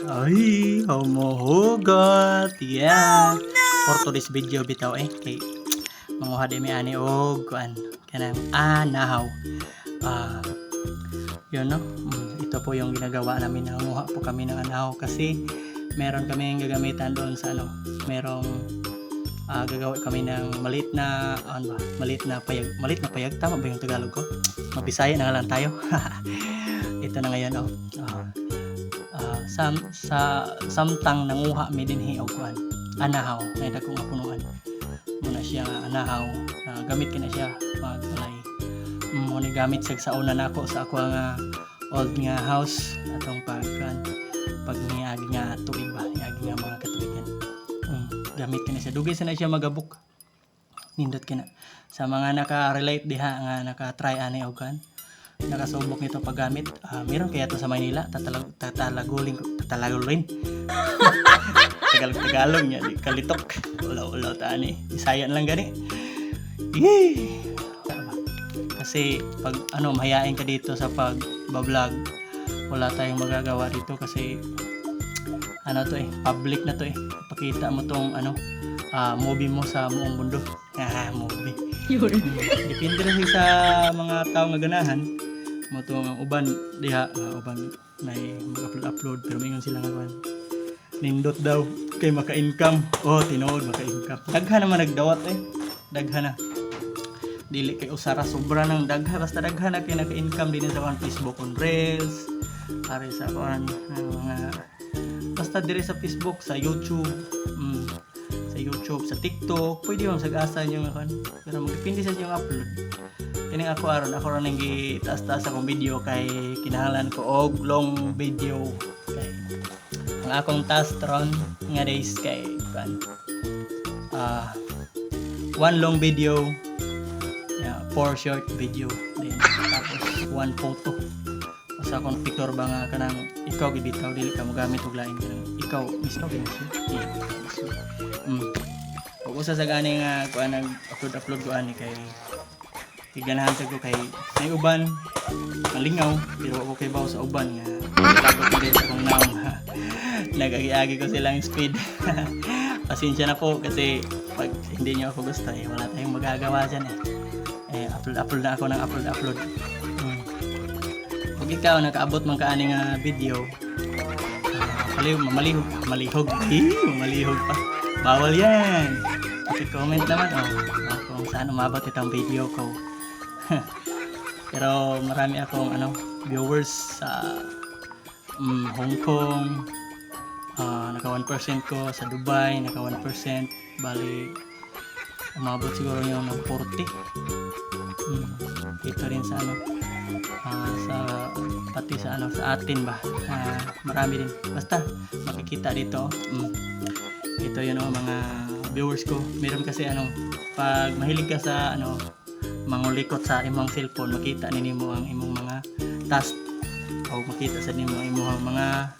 Ay, humuhugot. Yeah. For today's video bitaw kay manguha di mi ani og kuan kanang anahaw. Ah, yun no. Ito po yung ginagawa namin, nanguha po kami ng anahaw kasi meron kaming gagamitan doon sa merong gagawa kami ng maliit na maliit na payag, tama ba yung Tagalog ko? Mabisaya na lang tayo. Ito na ngayon samtang nanguha mi dinhi og kuan anahaw na dagkong punuan muna siya anahaw, gamit kina siya magulay mo ni gamit sa una nako sa ako nga old nga house atong pag niagi nga tuig ba niagi nga mga katuigan. Gamit kina siya dugay sana siya magabuk, nindot kina sa mga naka-relate diha nga naka-try ani og kan nakasubok nito paggamit. Meron kaya to sa Maynila, tatalagulin Tagalog niya, kalitok ulaw tani Bisayan lang gani. Kasi pag mahiyain ka dito sa pag-vlog, wala tayong magagawa dito kasi public na to pakita mo tong movie mo sa buong mundo. Movie depende rin sa mga tao nga ganahan mo to ang uban diha uban na mag-upload pero mingon sila nga kuan nindot daw kay maka-income. Tinuod maka-income, daghan naman nagdawat daghan na dili kay usara sobra nang daghan, basta daghan na kay naka-income din sa Facebook on Reels ari sa kuan mga basta dire sa Facebook, sa YouTube, sa TikTok, pwede mo sag-asa nyo nga kan. Pero magdepende sa inyong upload. Kini ako ron nang gitaas-taas akong video kay kinahanglan ko og long video. Kay ang akong task ron nga days kay kan one long video, 4 short video, then tapos 1 photo. Sa akong picture ba nga kanang ikaw gibitaw dili ka mo gamit og lain kanang ikaw mismo kay Kung usa sa gani nga kuan nag-upload ko ani kay tiganahan ko kay may uban malingaw pero ako kay bawo sa uban nga takot din sa akong naong nagagi-agi ko silang speed. Pasensya na po kasi pag hindi niyo ako gusto wala tayong magagawa diyan upload na ako ng upload. Pag ikaw nakaabot man kaani nga video malihog pa, bawal yan. I-comment naman kung saan umabot itong video ko. Pero marami akong viewers sa Hong Kong, naka 1% ko sa Dubai, naka 1%, bali umabot siguro yung ng 40. Ito rin sa sa pati sa sa atin ba, marami din, basta makikita dito. Ito yun mga viewers ko. Meron kasi pag mahilig ka sa mangulikot sa imong cellphone, makita ninyo ang imong mga task o makita sa nimo imong mga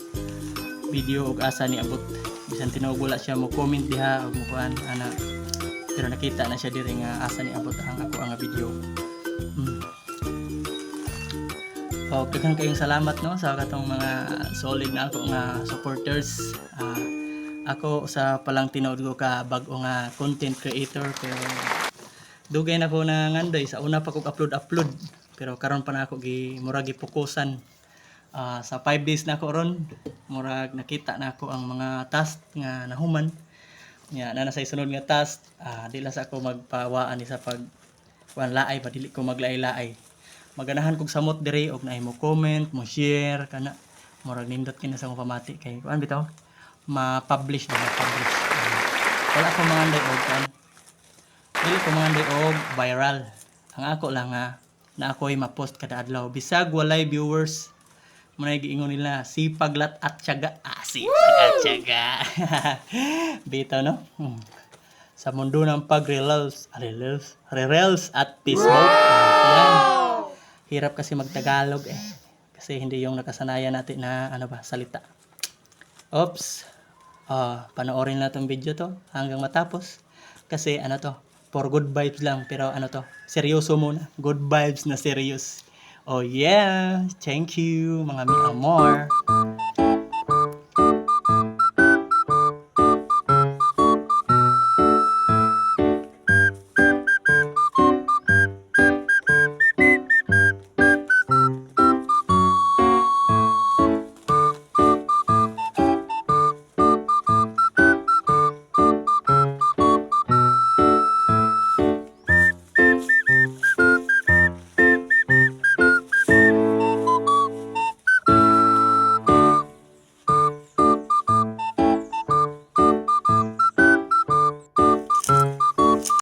video ug asa ni abot. Bisan tinuog wala siya mo comment diha o mo kuan pero nakita na siya diri nga asa ni abot ang ako ang video. Daghang kayong salamat sa katong mga solid na ako nga supporters. Ako sa palang tinuod ko ka bag-o nga content creator pero dugay na ko na nganday sa una pa kog upload pero karon pa na ako murag gipokusan. Sa 5 days na ako ron murag nakita na ako ang mga task nga nahuman nya na sa sunod nga task. Dili sa ako magpawaan sa pag laay pa, dili ko maglay-laay. Maganahan kog samot dire og naay mo comment, mo share kana murag nindot kina sa akong pamati kay kuan bitaw ma-publish. Wala ko manganday og dili ko manganday og viral. Ang ako lang na ako'y ma-post kada adlaw bisag walay viewers. Muna giingon nila sipaglat at tiyaga. Sipag at tiyaga. Bitaw no? Sa mundo ng pag-reels at Facebook. Yan. Hirap kasi magtagalog kasi hindi yung nakasanayan natin na salita. Oops. Panoorin na tong video to hanggang matapos kasi for good vibes lang pero seryoso muna. Good vibes na serious. Oh yeah, thank you mga mi amor.